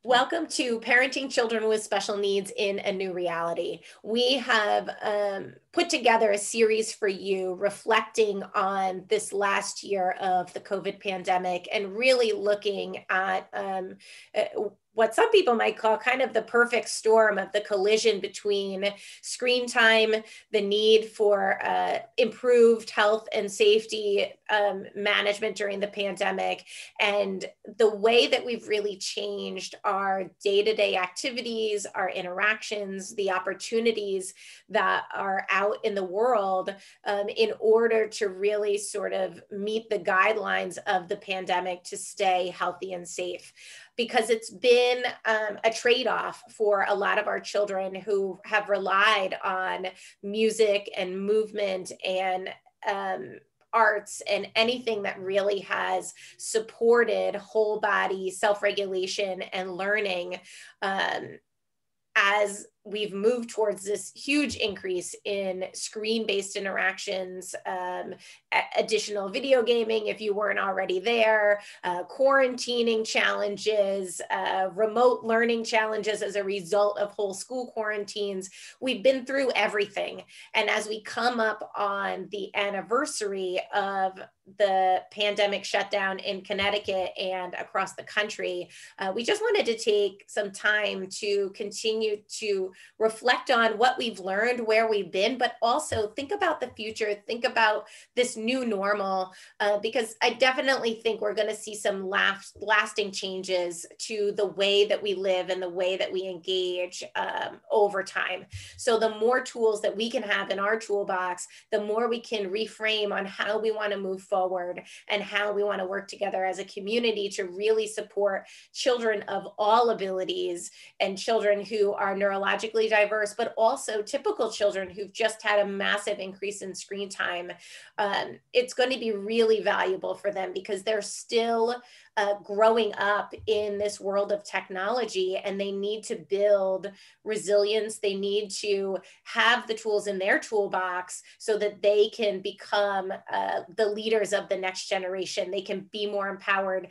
Welcome to Parenting Children with Special Needs in a New Reality. We have put together a series for you reflecting on this last year of the COVID pandemic and really looking at what some people might call kind of the perfect storm of the collision between screen time, the need for improved health and safety management during the pandemic, and the way that we've really changed our day-to-day activities, our interactions, the opportunities that are out in the world in order to really sort of meet the guidelines of the pandemic to stay healthy and safe. Because it's been a trade-off for a lot of our children who have relied on music and movement and arts and anything that really has supported whole body self-regulation and learning as we've moved towards this huge increase in screen-based interactions, additional video gaming if you weren't already there, quarantining challenges, remote learning challenges as a result of whole school quarantines. We've been through everything. And as we come up on the anniversary of the pandemic shutdown in Connecticut and across the country, we just wanted to take some time to continue to reflect on what we've learned, where we've been, but also think about the future, think about this new normal, because I definitely think we're going to see some lasting changes to the way that we live and the way that we engage over time. So the more tools that we can have in our toolbox, the more we can reframe on how we want to move forward and how we want to work together as a community to really support children of all abilities and children who are neurologically diverse, but also typical children who've just had a massive increase in screen time. It's going to be really valuable for them because they're still growing up in this world of technology, and they need to build resilience. They need to have the tools in their toolbox so that they can become the leaders of the next generation. They can be more empowered,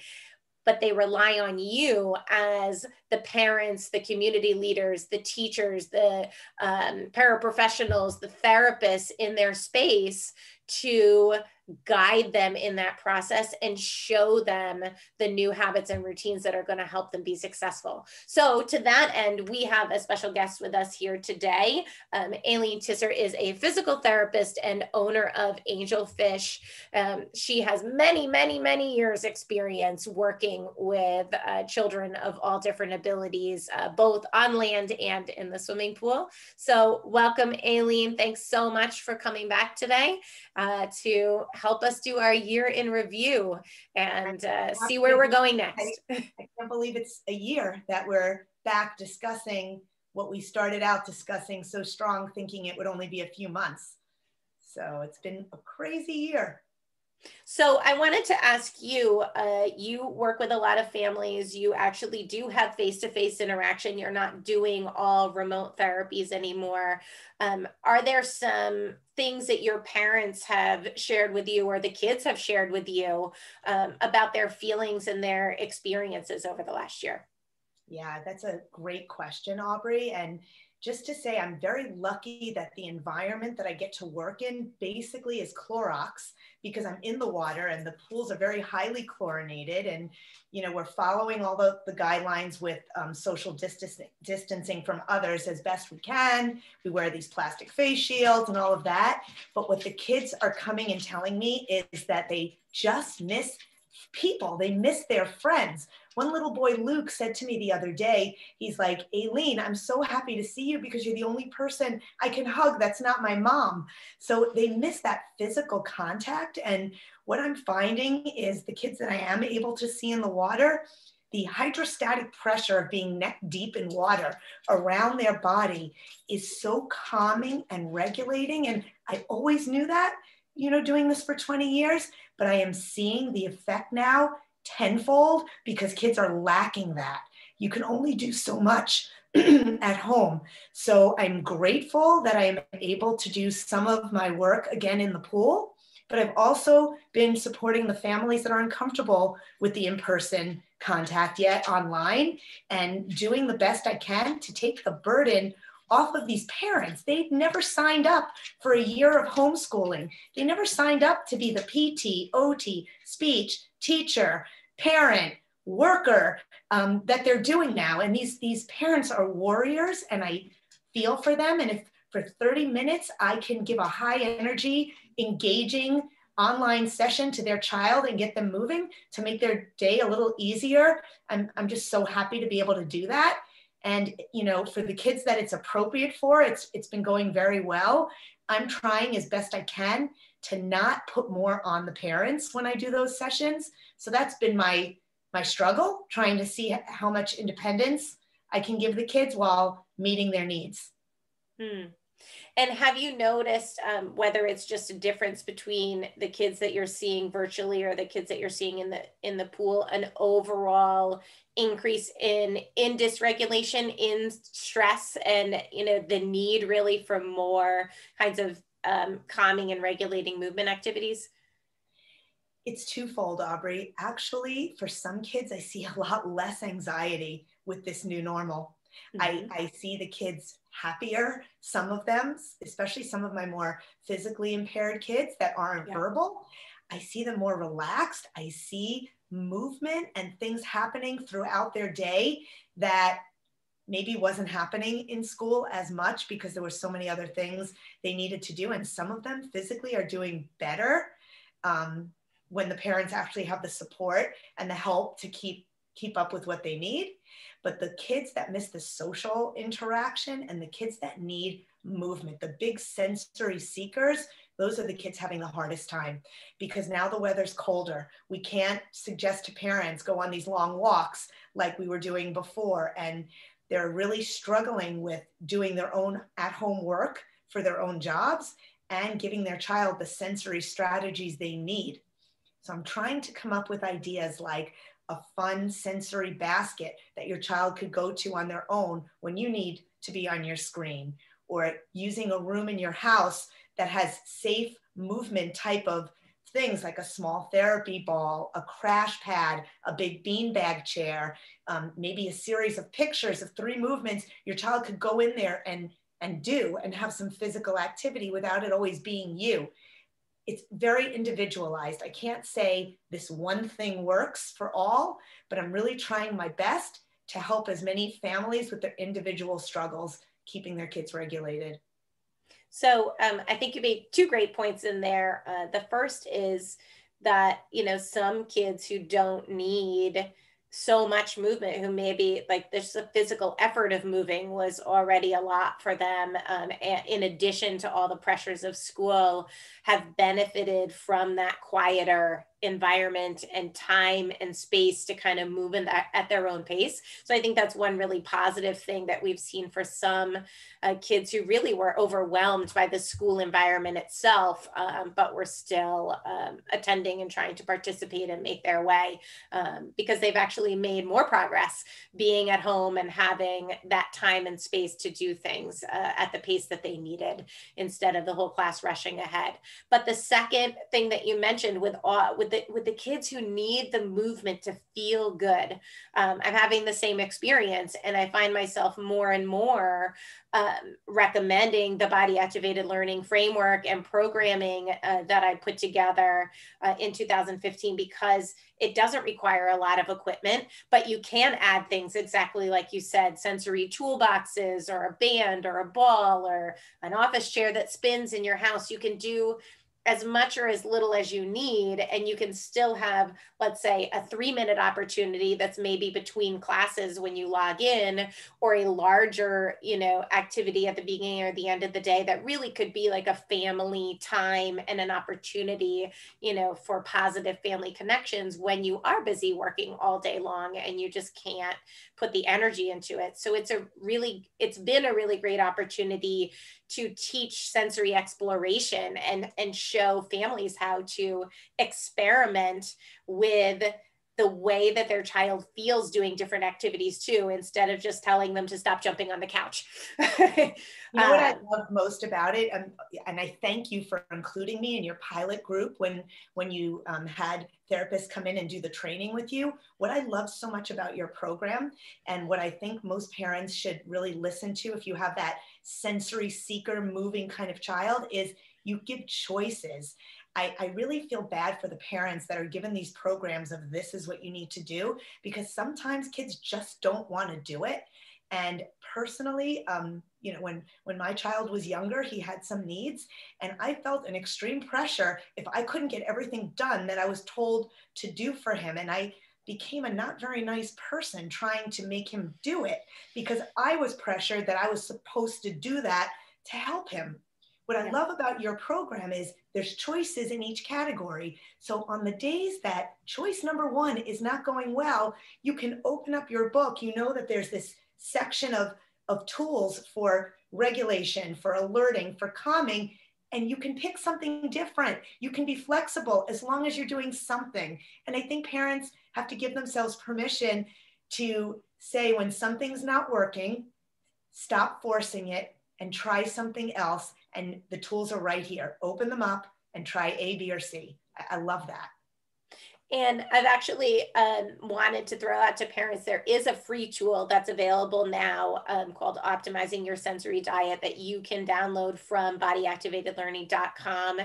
but they rely on you as the parents, the community leaders, the teachers, the paraprofessionals, the therapists in their space to guide them in that process and show them the new habits and routines that are going to help them be successful. So to that end, we have a special guest with us here today. Ailene Tisser is a physical therapist and owner of Angel Fish. She has many years experience working with children of all different abilities, both on land and in the swimming pool. So welcome, Ailene. Thanks so much for coming back today to help us do our year in review and see where we're going next. I can't believe it's a year that we're back discussing what we started out discussing so strong, thinking it would only be a few months. So it's been a crazy year. So I wanted to ask you, you work with a lot of families, you actually do have face-to-face interaction, you're not doing all remote therapies anymore. Are there some things that your parents have shared with you or the kids have shared with you about their feelings and their experiences over the last year? Yeah, that's a great question, Aubrey. And just to say, I'm very lucky that the environment that I get to work in basically is Clorox, because I'm in the water and the pools are very highly chlorinated. And, you know, we're following all the guidelines with social distancing from others as best we can. We wear these plastic face shields and all of that. But what the kids are coming and telling me is that they just miss people. They miss their friends. One little boy, Luke, said to me the other day, he's like, Ailene, I'm so happy to see you because you're the only person I can hug that's not my mom. So they miss that physical contact. And what I'm finding is the kids that I am able to see in the water, the hydrostatic pressure of being neck deep in water around their body is so calming and regulating. And I always knew that, you know, doing this for 20 years, but I am seeing the effect now tenfold because kids are lacking that. You can only do so much at home. So I'm grateful that I am able to do some of my work again in the pool, but I've also been supporting the families that are uncomfortable with the in-person contact yet online, and doing the best I can to take the burden off of these parents. They've never signed up for a year of homeschooling. They never signed up to be the PT, OT, speech, teacher, parent, worker that they're doing now. And these parents are warriors, and I feel for them. And if for 30 minutes, I can give a high energy, engaging online session to their child and get them moving to make their day a little easier, I'm just so happy to be able to do that. And, you know, for the kids that it's appropriate for, it's been going very well. I'm trying as best I can to not put more on the parents when I do those sessions. So that's been my struggle, trying to see how much independence I can give the kids while meeting their needs. And have you noticed whether it's just a difference between the kids that you're seeing virtually or the kids that you're seeing in the pool, an overall increase in dysregulation, in stress, and, you know, the need really for more kinds of calming and regulating movement activities? It's twofold, Aubrey. Actually, for some kids, I see a lot less anxiety with this new normal. Mm-hmm. I see the kids happier, some of them, especially some of my more physically impaired kids that aren't verbal. I see them more relaxed. I see movement and things happening throughout their day that maybe wasn't happening in school as much because there were so many other things they needed to do. And some of them physically are doing better when the parents actually have the support and the help to keep up with what they need. But the kids that miss the social interaction and the kids that need movement, the big sensory seekers, those are the kids having the hardest time, because now the weather's colder. We can't suggest to parents go on these long walks like we were doing before. And they're really struggling with doing their own at-home work for their own jobs and giving their child the sensory strategies they need. So I'm trying to come up with ideas like a fun sensory basket that your child could go to on their own when you need to be on your screen, or using a room in your house that has safe movement type of things like a small therapy ball, a crash pad, a big beanbag chair, maybe a series of pictures of 3 movements your child could go in there and do and have some physical activity without it always being you. It's very individualized. I can't say this one thing works for all, but I'm really trying my best to help as many families with their individual struggles, keeping their kids regulated. So I think you made 2 great points in there. The first is that, you know, some kids who don't need so much movement, who maybe like there's the physical effort of moving was already a lot for them, in addition to all the pressures of school, have benefited from that quieter environment and time and space to kind of move at their own pace. So I think that's one really positive thing that we've seen for some kids who really were overwhelmed by the school environment itself, but were still attending and trying to participate and make their way, because they've actually made more progress being at home and having that time and space to do things at the pace that they needed, instead of the whole class rushing ahead. But the second thing that you mentioned with the kids who need the movement to feel good, I'm having the same experience, and I find myself more and more recommending the body activated learning framework and programming that I put together in 2015, because it doesn't require a lot of equipment, but you can add things exactly like you said, sensory toolboxes or a band or a ball or an office chair that spins in your house. You can do as much or as little as you need, and you can still have, let's say, a 3-minute opportunity that's maybe between classes when you log in, or a larger, you know, activity at the beginning or the end of the day that really could be like a family time and an opportunity, you know, for positive family connections when you are busy working all day long and you just can't put the energy into it. So it's been a really great opportunity to teach sensory exploration and show families how to experiment with the way that their child feels doing different activities too, instead of just telling them to stop jumping on the couch. You know what I love most about it, and I thank you for including me in your pilot group when you had therapists come in and do the training with you. What I love so much about your program, and what I think most parents should really listen to if you have that sensory seeker moving kind of child, is you give choices. I really feel bad for the parents that are given these programs of this is what you need to do, because sometimes kids just don't want to do it. And personally, you know, when my child was younger, he had some needs, and I felt an extreme pressure if I couldn't get everything done that I was told to do for him. And I became a not very nice person trying to make him do it, because I was pressured that I was supposed to do that to help him. What I love about your program is there's choices in each category. So on the days that choice number 1 is not going well, you can open up your book. You know that there's this section of tools for regulation, for alerting, for calming, and you can pick something different. You can be flexible as long as you're doing something. And I think parents have to give themselves permission to say when something's not working, stop forcing it and try something else. And the tools are right here. Open them up and try A, B, or C. I love that. And I've actually wanted to throw out to parents, there is a free tool that's available now called Optimizing Your Sensory Diet that you can download from bodyactivatedlearning.com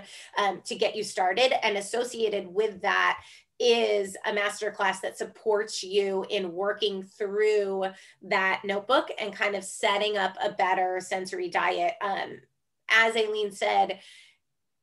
to get you started. And associated with that is a masterclass that supports you in working through that notebook and kind of setting up a better sensory diet. As Ailene said,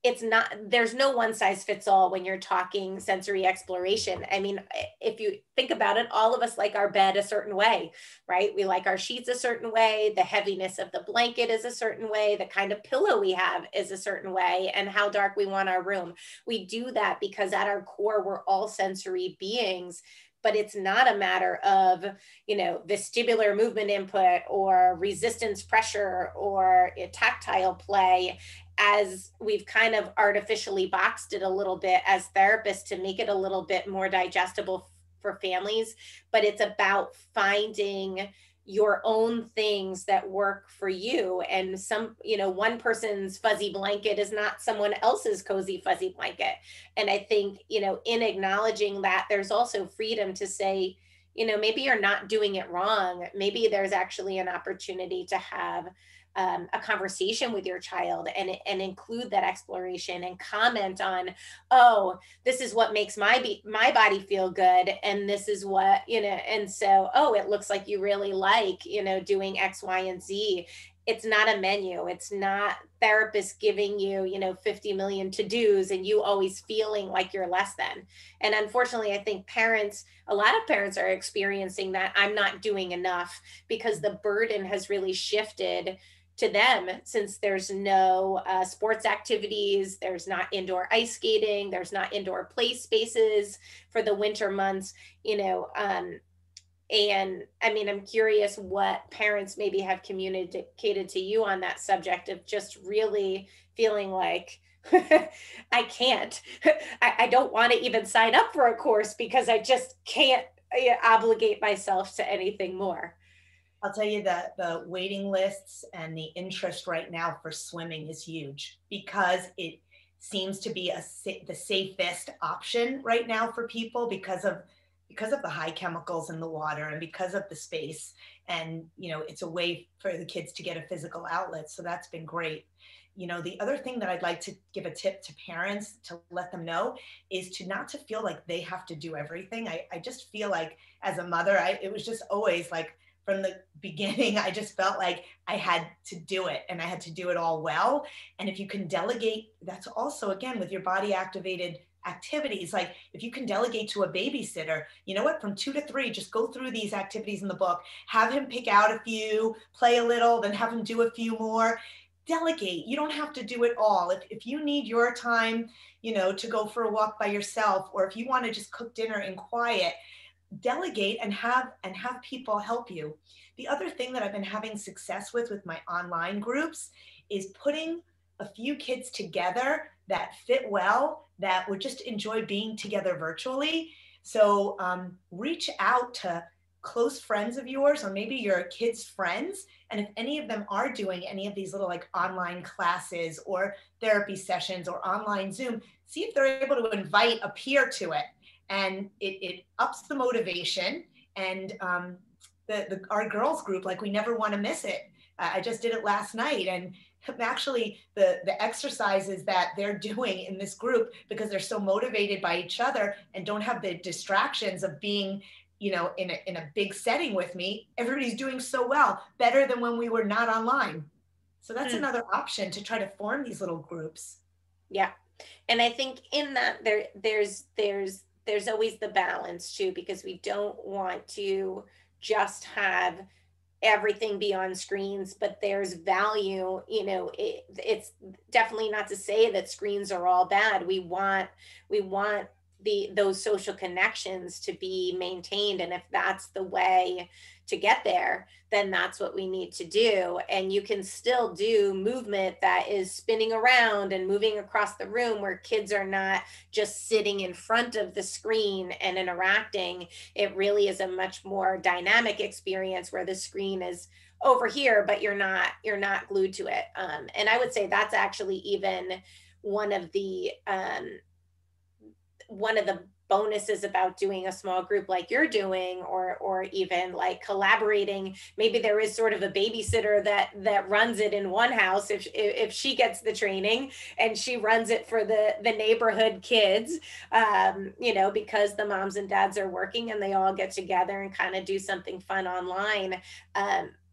it's not, there's no one size fits all when you're talking sensory exploration. I mean, if you think about it, all of us like our bed a certain way, right? We like our sheets a certain way. The heaviness of the blanket is a certain way. The kind of pillow we have is a certain way, and how dark we want our room. We do that because at our core, we're all sensory beings. But it's not a matter of, you know, vestibular movement input or resistance pressure or tactile play, as we've kind of artificially boxed it a little bit as therapists to make it a little bit more digestible for families. But it's about finding your own things that work for you. And some, you know, one person's fuzzy blanket is not someone else's cozy fuzzy blanket. And I think, you know, in acknowledging that, there's also freedom to say, you know, maybe you're not doing it wrong. Maybe there's actually an opportunity to have a conversation with your child and include that exploration and comment on, oh, this is what makes my body feel good. And this is what, you know, and so, oh, it looks like you really like, you know, doing X, Y, and Z. It's not a menu. It's not therapists giving you, you know, 50 million to-dos and you always feeling like you're less than. And unfortunately, I think a lot of parents are experiencing that I'm not doing enough because the burden has really shifted to them, since there's no sports activities, there's not indoor ice skating, there's not indoor play spaces for the winter months, you know, and I mean, I'm curious what parents maybe have communicated to you on that subject of just really feeling like, I can't, I don't want to even sign up for a course because I just can't obligate myself to anything more. I'll tell you that the waiting lists and the interest right now for swimming is huge, because it seems to be the safest option right now for people because of the high chemicals in the water and because of the space. And, you know, it's a way for the kids to get a physical outlet. So that's been great. You know, the other thing that I'd like to give a tip to parents to let them know is to not to feel like they have to do everything. I just feel like as a mother, it was just always like, from the beginning, I just felt like I had to do it and I had to do it all well. And if you can delegate, that's also, again, with your body activated activities, like if you can delegate to a babysitter, you know what, from 2 to 3, just go through these activities in the book, have him pick out a few, play a little, then have him do a few more. Delegate. You don't have to do it all. If you need your time, you know, to go for a walk by yourself, or if you want to just cook dinner in quiet, delegate and have people help you. The other thing that I've been having success with my online groups is putting a few kids together that fit well, that would just enjoy being together virtually. So reach out to close friends of yours, or maybe your kids' friends. And if any of them are doing any of these little like online classes or therapy sessions or online Zoom, see if they're able to invite a peer to it. And it ups the motivation. And our girls group, like, we never want to miss it. I just did it last night, and actually the exercises that they're doing in this group, because they're so motivated by each other and don't have the distractions of being, you know, in a big setting with me, everybody's doing so well, better than when we were not online. So that's another option, to try to form these little groups. Yeah. And I think in that there's always the balance too, because we don't want to just have everything be on screens, but there's value. You know, it's definitely not to say that screens are all bad. We want those social connections to be maintained, and if that's the way to get there, then that's what we need to do. And you can still do movement that is spinning around and moving across the room, where kids are not just sitting in front of the screen and interacting. It really is a much more dynamic experience, where the screen is over here, but you're not glued to it. And I would say that's actually even one of the bonuses about doing a small group like you're doing, or even like collaborating. Maybe there is sort of a babysitter that runs it in one house, if she gets the training, and she runs it for the neighborhood kids, you know, because the moms and dads are working, and they all get together and kind of do something fun online,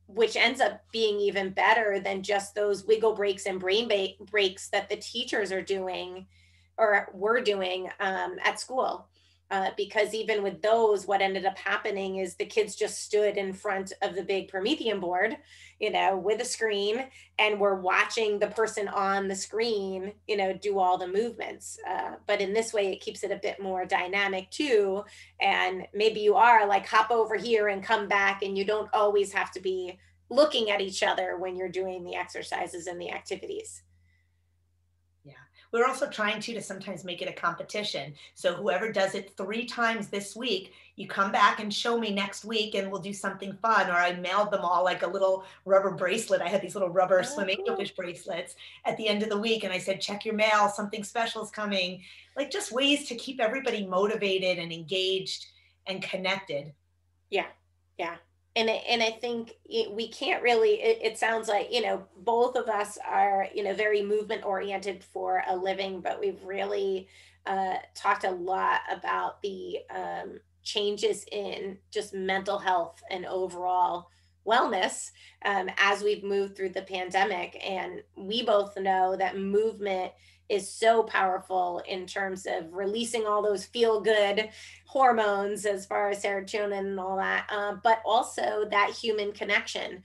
which ends up being even better than just those wiggle breaks and brain breaks that the teachers are doing or were doing at school. Because even with those, what ended up happening is the kids just stood in front of the big Promethean board, you know, with a screen, and were watching the person on the screen, you know, do all the movements. But in this way, it keeps it a bit more dynamic too. And maybe you are like, hop over here and come back, and you don't always have to be looking at each other when you're doing the exercises and the activities. Yeah. We're also trying to sometimes make it a competition. So whoever does it 3 times this week, you come back and show me next week, and we'll do something fun. Or I mailed them all like a little rubber bracelet. I had these little rubber swim angelfish bracelets at the end of the week. And I said, check your mail, something special is coming. Like, just ways to keep everybody motivated and engaged and connected. Yeah. Yeah. And I think we can't really, it sounds like, you know, both of us are, you know, very movement oriented for a living, but we've really talked a lot about the changes in just mental health and overall wellness as we've moved through the pandemic. And we both know that movement is so powerful in terms of releasing all those feel good hormones, as far as serotonin and all that, but also that human connection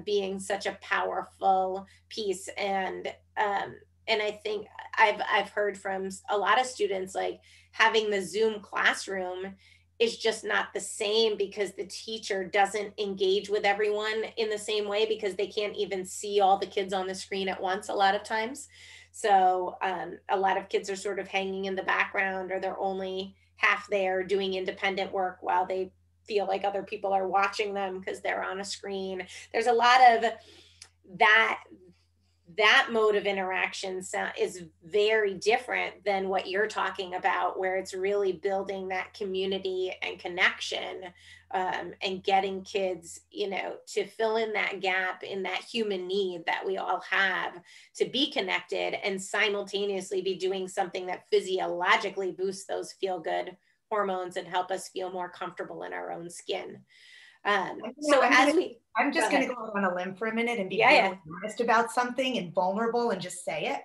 being such a powerful piece. And I think I've heard from a lot of students, like, having the Zoom classroom is just not the same, because the teacher doesn't engage with everyone in the same way, because they can't even see all the kids on the screen at once a lot of times. So a lot of kids are sort of hanging in the background, or they're only half there doing independent work while they feel like other people are watching them because they're on a screen. There's a lot of that mode of interaction is very different than what you're talking about, where it's really building that community and connection, and getting kids, you know, to fill in that gap in that human need that we all have to be connected, and simultaneously be doing something that physiologically boosts those feel good hormones and help us feel more comfortable in our own skin. I'm just going to go on a limb for a minute and be honest about something, and vulnerable, and just say it.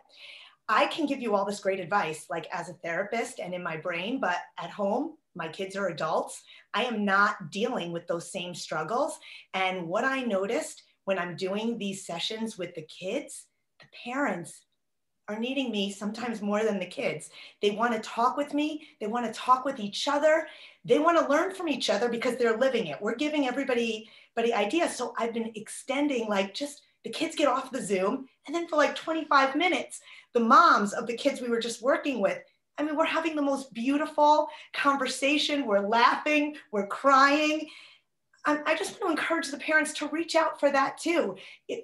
I can give you all this great advice, like as a therapist and in my brain, but at home, my kids are adults. I am not dealing with those same struggles. And what I noticed when I'm doing these sessions with the kids, the parents are needing me sometimes more than the kids. They want to talk with me. They want to talk with each other. They want to learn from each other because they're living it. We're giving everybody ideas. So I've been extending, like, just the kids get off the Zoom, and then for like 25 minutes, the moms of the kids we were just working with, I mean, we're having the most beautiful conversation. We're laughing, we're crying. I just want to encourage the parents to reach out for that too.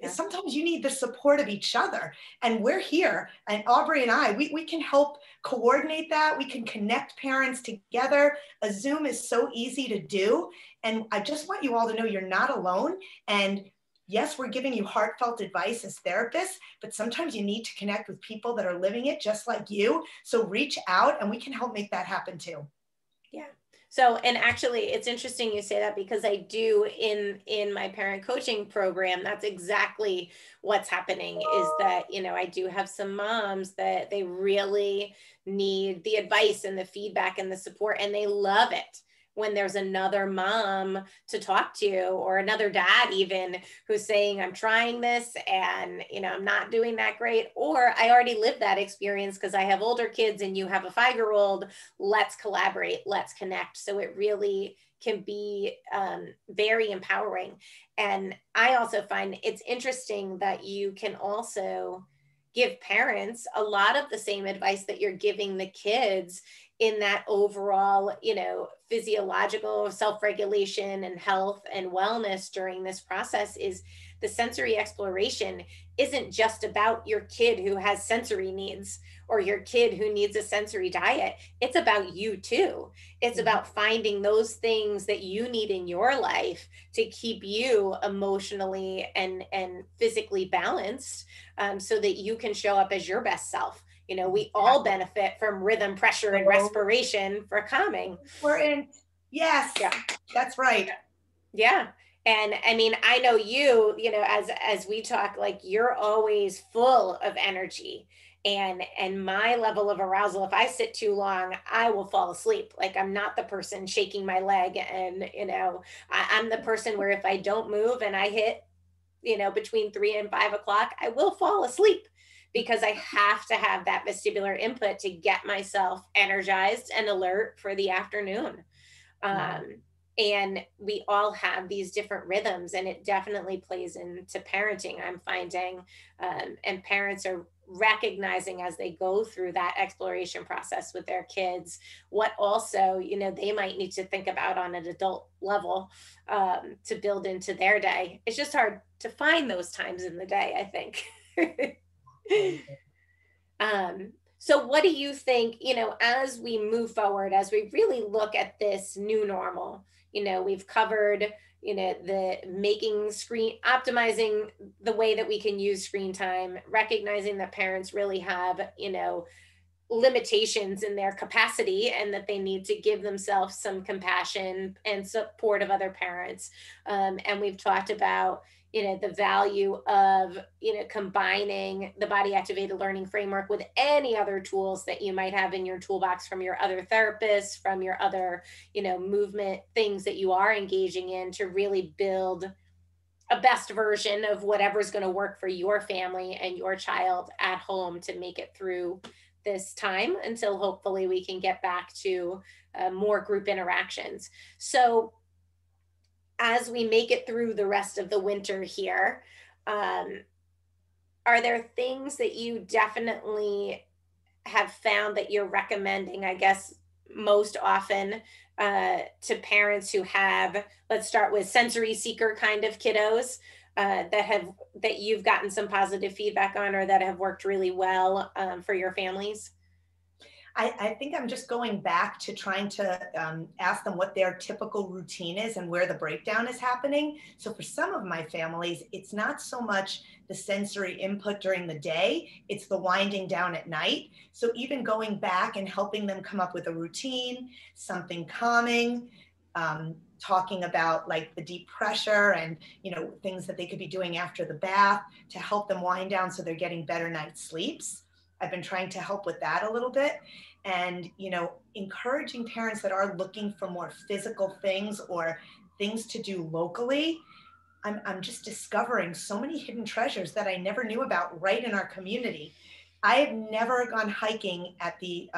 Sometimes you need the support of each other, and we're here. And Aubrey and I, we can help coordinate that. We can connect parents together. A Zoom is so easy to do. And I just want you all to know you're not alone. And yes, we're giving you heartfelt advice as therapists, but sometimes you need to connect with people that are living it just like you. So reach out and we can help make that happen too. Yeah. So, and actually it's interesting you say that, because I do in my parent coaching program, that's exactly what's happening, is that, you know, I do have some moms that they really need the advice and the feedback and the support, and they love it when there's another mom to talk to, or another dad even, who's saying, I'm trying this and, you know, I'm not doing that great, or I already lived that experience because I have older kids and you have a 5-year-old, let's collaborate, let's connect. So it really can be very empowering. And I also find it's interesting that you can also give parents a lot of the same advice that you're giving the kids in that overall, you know, physiological self-regulation and health and wellness during this process. Is the sensory exploration isn't just about your kid who has sensory needs or your kid who needs a sensory diet. It's about you too. It's about finding those things that you need in your life to keep you emotionally and physically balanced, so that you can show up as your best self. You know, we all benefit from rhythm, pressure, and respiration for calming. We're in. Yes. Yeah. That's right. Yeah. And I mean, I know you know, as we talk, like, you're always full of energy, and my level of arousal, if I sit too long, I will fall asleep. Like, I'm not the person shaking my leg, and, you know, I'm the person where if I don't move and I hit, you know, between 3 and 5 o'clock, I will fall asleep, because I have to have that vestibular input to get myself energized and alert for the afternoon. And we all have these different rhythms, and it definitely plays into parenting, I'm finding. And parents are recognizing as they go through that exploration process with their kids, what also, you know, they might need to think about on an adult level, to build into their day. It's just hard to find those times in the day, I think. So what do you think, you know, as we move forward, as we really look at this new normal, you know, we've covered, you know, the optimizing the way that we can use screen time, recognizing that parents really have, you know, limitations in their capacity, and that they need to give themselves some compassion and support of other parents. And we've talked about, you know, the value of, you know, combining the body activated learning framework with any other tools that you might have in your toolbox from your other therapists, from your other, you know, movement things that you are engaging in, to really build a best version of whatever's going to work for your family and your child at home to make it through this time, until hopefully we can get back to more group interactions. So as we make it through the rest of the winter here, are there things that you definitely have found that you're recommending, I guess, most often to parents who have, let's start with sensory seeker kind of kiddos, that you've gotten some positive feedback on, or that have worked really well for your families? I think I'm just going back to trying to ask them what their typical routine is and where the breakdown is happening. So for some of my families, it's not so much the sensory input during the day, it's the winding down at night. So even going back and helping them come up with a routine, something calming, talking about like the deep pressure and, you know, things that they could be doing after the bath to help them wind down so they're getting better night's sleeps. I've been trying to help with that a little bit. And, you know, encouraging parents that are looking for more physical things or things to do locally. I'm just discovering so many hidden treasures that I never knew about right in our community. I have never gone hiking at the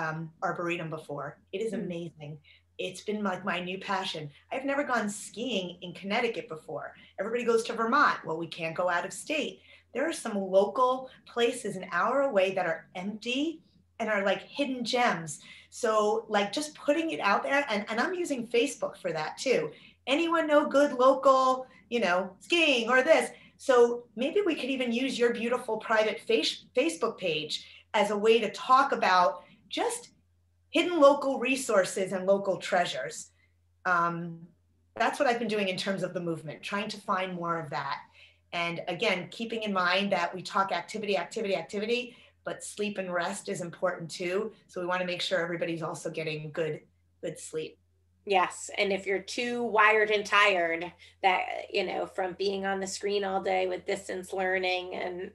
Arboretum before. It is amazing. It's been like my new passion. I've never gone skiing in Connecticut before. Everybody goes to Vermont. Well, we can't go out of state. There are some local places an hour away that are empty and are like hidden gems. So like just putting it out there, and I'm using Facebook for that too. Anyone know good local, skiing or this? So maybe we could even use your beautiful private Facebook page as a way to talk about just hidden local resources and local treasures. Um, that's what I've been doing in terms of the movement, trying to find more of that. And again, keeping in mind that we talk activity, activity, activity, but sleep and rest is important too. So we want to make sure everybody's also getting good sleep. Yes. And if you're too wired and tired, that, from being on the screen all day with distance learning, and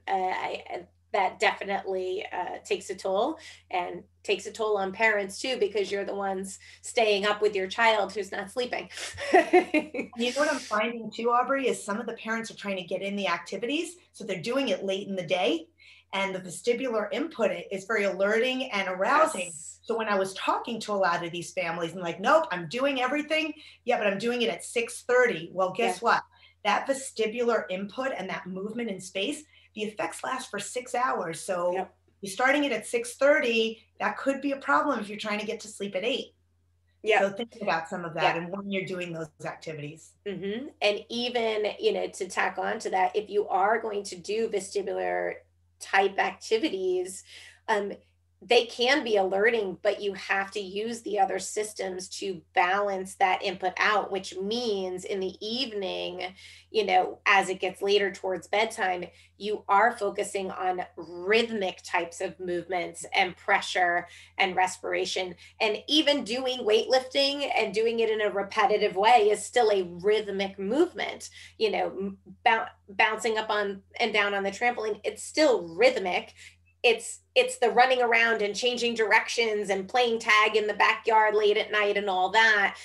that definitely takes a toll, and takes a toll on parents too, because you're the ones staying up with your child who's not sleeping. You know what I'm finding too, Aubrey, is some of the parents are trying to get in the activities. So they're doing it late in the day, and the vestibular input is very alerting and arousing. Yes. So when I was talking to a lot of these families, I'm like, nope, I'm doing everything. Yeah, but I'm doing it at 6:30. Well, guess what? That vestibular input and that movement in space, the effects last for 6 hours. So you're starting it at 6:30. That could be a problem if you're trying to get to sleep at 8. Yeah. So thinking about some of that and when you're doing those activities. Mm-hmm. And even, to tack on to that, if you are going to do vestibular type activities, they can be alerting, but you have to use the other systems to balance that input out, which means in the evening, as it gets later towards bedtime, you are focusing on rhythmic types of movements and pressure and respiration. And even doing weightlifting and doing it in a repetitive way is still a rhythmic movement. Bouncing up on and down on the trampoline, it's still rhythmic. It's the running around and changing directions and playing tag in the backyard late at night and all that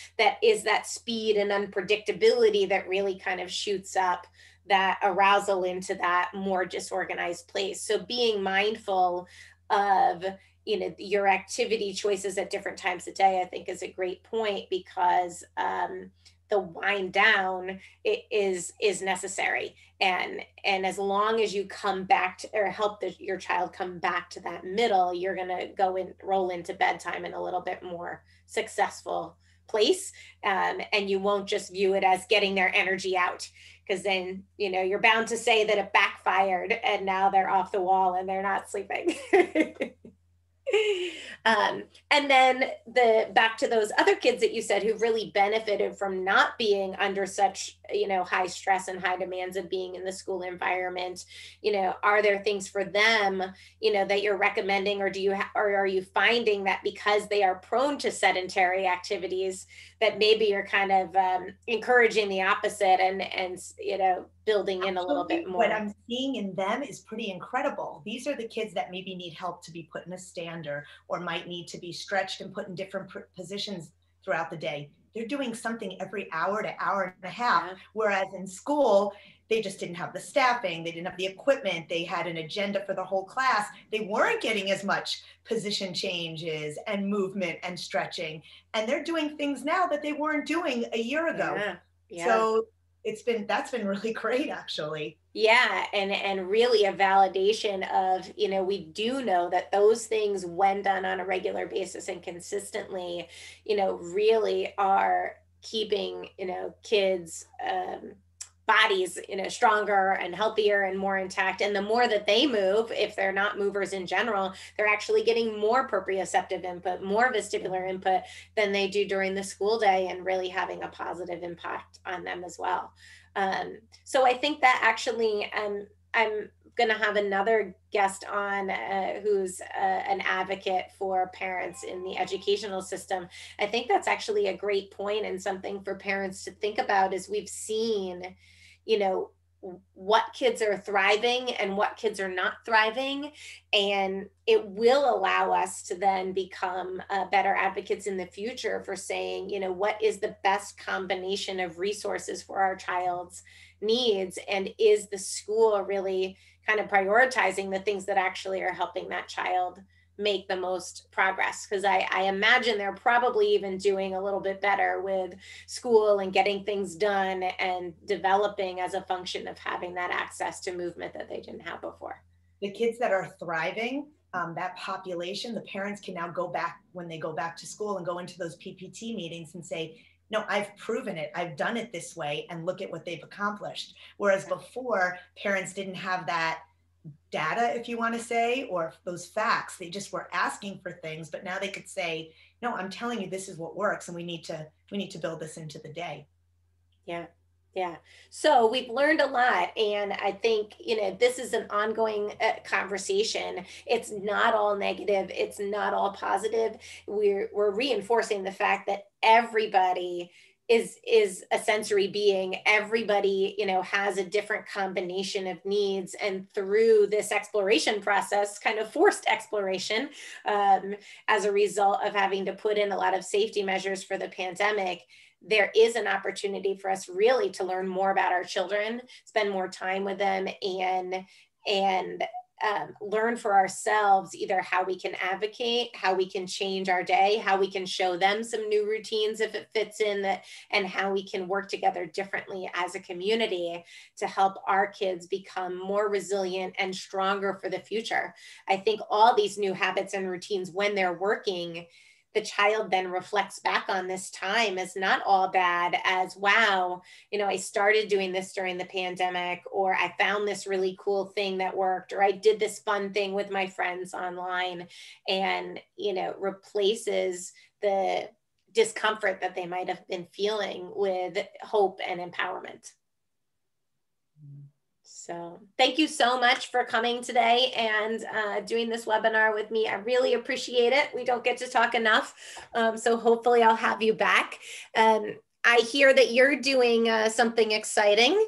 is that speed and unpredictability that really kind of shoots up that arousal into that more disorganized place. So being mindful of your activity choices at different times of day, I think, is a great point, because the wind down is necessary, and as long as you come back to, or help your child come back to that middle, you're going to roll into bedtime in a little bit more successful place, and you won't just view it as getting their energy out, because then you're bound to say that it backfired and now they're off the wall and they're not sleeping. And then back to those other kids that you said who really benefited from not being under such, high stress and high demands of being in the school environment, are there things for them, that you're recommending, or or are you finding that because they are prone to sedentary activities, that maybe you're kind of encouraging the opposite and building in a little bit more? What I'm seeing in them is pretty incredible. These are the kids that maybe need help to be put in a stander, or might need to be stretched and put in different positions throughout the day. They're doing something every hour to hour and a half, whereas in school, they just didn't have the staffing, they didn't have the equipment, they had an agenda for the whole class. They weren't getting as much position changes and movement and stretching. And they're doing things now that they weren't doing a year ago. So that's been really great, actually. Yeah, and really a validation of, we do know that those things, when done on a regular basis and consistently, really are keeping, kids' bodies, stronger and healthier and more intact. And the more that they move, if they're not movers in general, they're actually getting more proprioceptive input, more vestibular input than they do during the school day, and really having a positive impact on them as well. So I think that actually, I'm going to have another guest on who's an advocate for parents in the educational system. I think that's actually a great point, and something for parents to think about, as we've seen, what kids are thriving and what kids are not thriving. And it will allow us to then become better advocates in the future for saying, what is the best combination of resources for our child's needs? And is the school really kind of prioritizing the things that actually are helping that child make the most progress? Because I imagine they're probably even doing a little bit better with school and getting things done and developing as a function of having that access to movement that they didn't have before. The kids that are thriving that population, the parents can now go back when they go back to school and go into those PPT meetings and say, no, I've proven it. I've done it this way, and look at what they've accomplished. Whereas before, parents didn't have that data, if you want to say, or those facts. They just were asking for things, but now they could say, no, I'm telling you, this is what works, and we need to build this into the day. Yeah. Yeah. So we've learned a lot. And I think, this is an ongoing conversation. It's not all negative. It's not all positive. We're reinforcing the fact that everybody is a sensory being. Everybody, has a different combination of needs. And through this exploration process, kind of forced exploration, as a result of having to put in a lot of safety measures for the pandemic, there is an opportunity for us really to learn more about our children, spend more time with them, and learn for ourselves either how we can advocate, how we can change our day, how we can show them some new routines if it fits in that, and how we can work together differently as a community to help our kids become more resilient and stronger for the future. I think all these new habits and routines, when they're working, the child then reflects back on this time as not all bad, as wow, I started doing this during the pandemic, or I found this really cool thing that worked, or I did this fun thing with my friends online, and, replaces the discomfort that they might have been feeling with hope and empowerment. So thank you so much for coming today and doing this webinar with me. I really appreciate it. We don't get to talk enough. So hopefully I'll have you back. I hear that you're doing something exciting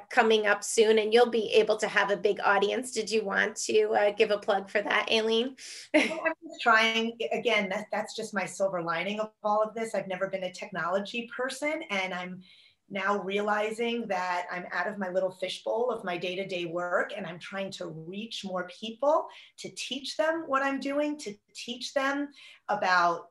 coming up soon, and you'll be able to have a big audience. Did you want to give a plug for that, Ailene? Well, I'm just trying, again, that's just my silver lining of all of this. I've never been a technology person, and I'm now realizing that I'm out of my little fishbowl of my day-to-day work, and I'm trying to reach more people, to teach them what I'm doing, to teach them about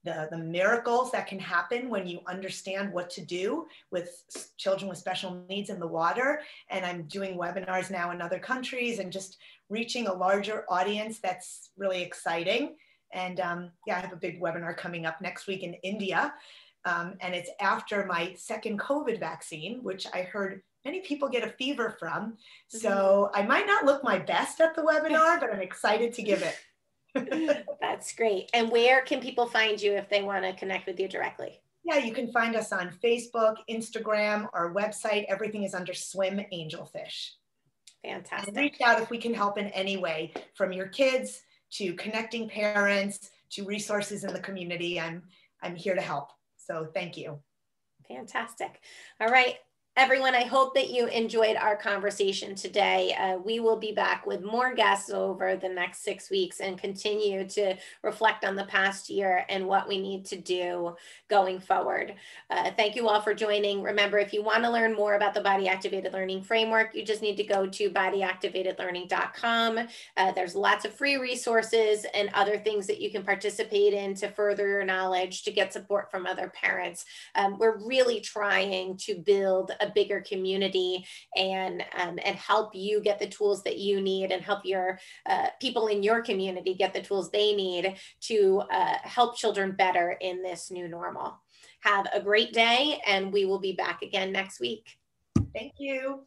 the miracles that can happen when you understand what to do with children with special needs in the water. And I'm doing webinars now in other countries and just reaching a larger audience. That's really exciting. And yeah, I have a big webinar coming up next week in India. And it's after my second COVID vaccine, which I heard many people get a fever from. So I might not look my best at the webinar, but I'm excited to give it. That's great. And where can people find you if they want to connect with you directly? Yeah, you can find us on Facebook, Instagram, our website. Everything is under Swim Angelfish. Fantastic. And reach out if we can help in any way, from your kids to connecting parents to resources in the community. I'm here to help. So thank you. Fantastic. All right, everyone, I hope that you enjoyed our conversation today. We will be back with more guests over the next 6 weeks and continue to reflect on the past year and what we need to do going forward. Thank you all for joining. Remember, if you want to learn more about the Body Activated Learning Framework, you just need to go to bodyactivatedlearning.com. There's lots of free resources and other things that you can participate in to further your knowledge, to get support from other parents. We're really trying to build a bigger community and help you get the tools that you need, and help your people in your community get the tools they need to help children better in this new normal. Have a great day, and we will be back again next week. Thank you.